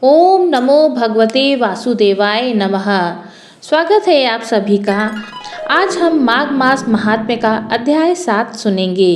ओम नमो भगवते वासुदेवाय नमः। स्वागत है आप सभी का। आज हम माघ मास महात्म्य का अध्याय 7 सुनेंगे।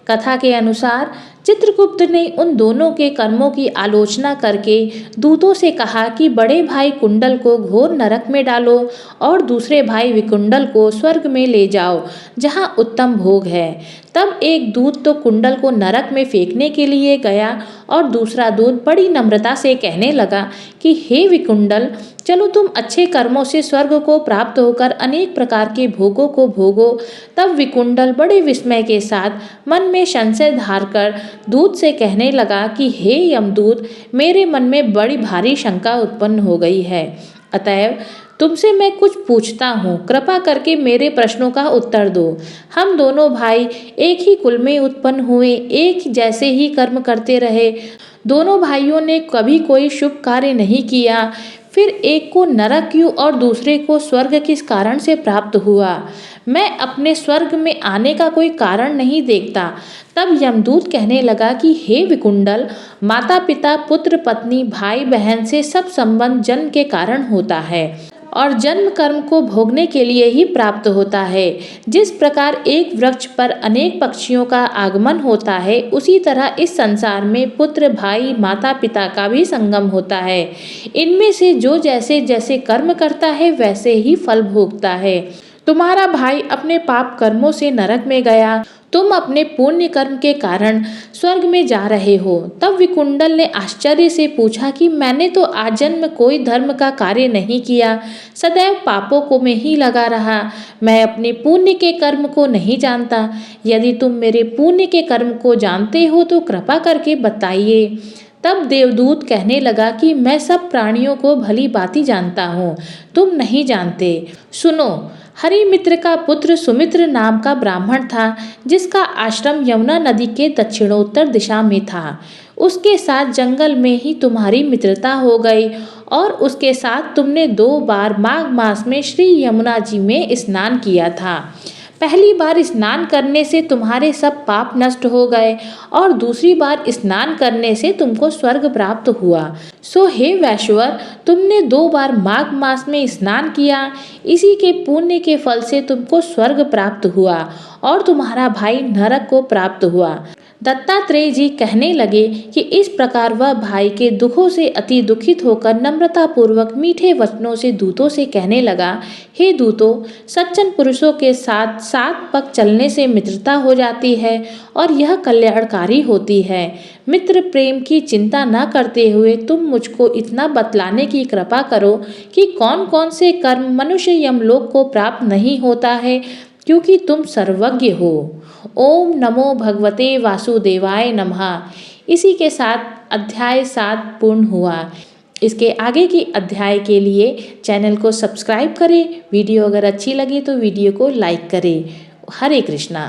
कथा के अनुसार चित्रगुप्त ने उन दोनों के कर्मों की आलोचना करके दूतों से कहा कि बड़े भाई कुंडल को घोर नरक में डालो और दूसरे भाई विकुंडल को स्वर्ग में ले जाओ जहां उत्तम भोग है। तब एक दूत तो कुंडल को नरक में फेंकने के लिए गया और दूसरा दूत बड़ी नम्रता से कहने लगा कि हे विकुंडल, चलो तुम अच्छे कर्मों से स्वर्ग को प्राप्त होकर अनेक प्रकार के भोगों को भोगो। तब विकुंडल बड़े विस्मय के साथ मन में संशय धार कर दूत से कहने लगा कि हे यमदूत, मेरे मन में बड़ी भारी शंका उत्पन्न हो गई है, अतएव तुमसे मैं कुछ पूछता हूँ, कृपा करके मेरे प्रश्नों का उत्तर दो। हम दोनों भाई एक ही कुल में उत्पन्न हुए, एक जैसे ही कर्म करते रहे, दोनों भाइयों ने कभी कोई शुभ कार्य नहीं किया, फिर एक को नरक क्यों और दूसरे को स्वर्ग किस कारण से प्राप्त हुआ? मैं अपने स्वर्ग में आने का कोई कारण नहीं देखता। तब यमदूत कहने लगा कि हे विकुंडल, माता पिता पुत्र पत्नी भाई बहन से सब संबंध जन्म के कारण होता है और जन्म कर्म को भोगने के लिए ही प्राप्त होता है। जिस प्रकार एक वृक्ष पर अनेक पक्षियों का आगमन होता है, उसी तरह इस संसार में पुत्र भाई माता पिता का भी संगम होता है। इनमें से जो जैसे जैसे कर्म करता है वैसे ही फल भोगता है। तुम्हारा भाई अपने पाप कर्मों से नरक में गया, तुम अपने पुण्य कर्म के कारण स्वर्ग में जा रहे हो। तब विकुंडल ने आश्चर्य से पूछा कि मैंने तो आजन्म कोई धर्म का कार्य नहीं किया, सदैव पापों को में ही लगा रहा। मैं अपने पुण्य के कर्म को नहीं जानता। यदि तुम मेरे पुण्य के कर्म को जानते हो तो कृपा करके बताइए। तब देवदूत कहने लगा कि मैं सब प्राणियों को भली भांति जानता हूँ, तुम नहीं जानते। सुनो, हरिमित्र का पुत्र सुमित्र नाम का ब्राह्मण था, जिसका आश्रम यमुना नदी के दक्षिणोत्तर दिशा में था। उसके साथ जंगल में ही तुम्हारी मित्रता हो गई और उसके साथ तुमने 2 बार माघ मास में श्री यमुना जी में स्नान किया था। पहली बार स्नान करने से तुम्हारे सब पाप नष्ट हो गए और दूसरी बार स्नान करने से तुमको स्वर्ग प्राप्त हुआ। सो हे वैश्वर, तुमने 2 बार माघ मास में स्नान किया, इसी के पुण्य के फल से तुमको स्वर्ग प्राप्त हुआ और तुम्हारा भाई नरक को प्राप्त हुआ। दत्तात्रेय जी कहने लगे कि इस प्रकार वह भाई के दुखों से अति दुखित होकर नम्रता पूर्वक मीठे वचनों से दूतों से कहने लगा, हे दूतों, सज्जन पुरुषों के साथ 7 पग चलने से मित्रता हो जाती है और यह कल्याणकारी होती है। मित्र प्रेम की चिंता न करते हुए तुम मुझको इतना बतलाने की कृपा करो कि कौन कौन से कर्म मनुष्य यमलोक को प्राप्त नहीं होता है, क्योंकि तुम सर्वज्ञ हो। ओम नमो भगवते वासुदेवाय नमः। इसी के साथ अध्याय 7 पूर्ण हुआ। इसके आगे की अध्याय के लिए चैनल को सब्सक्राइब करें। वीडियो अगर अच्छी लगी तो वीडियो को लाइक करें। हरे कृष्णा।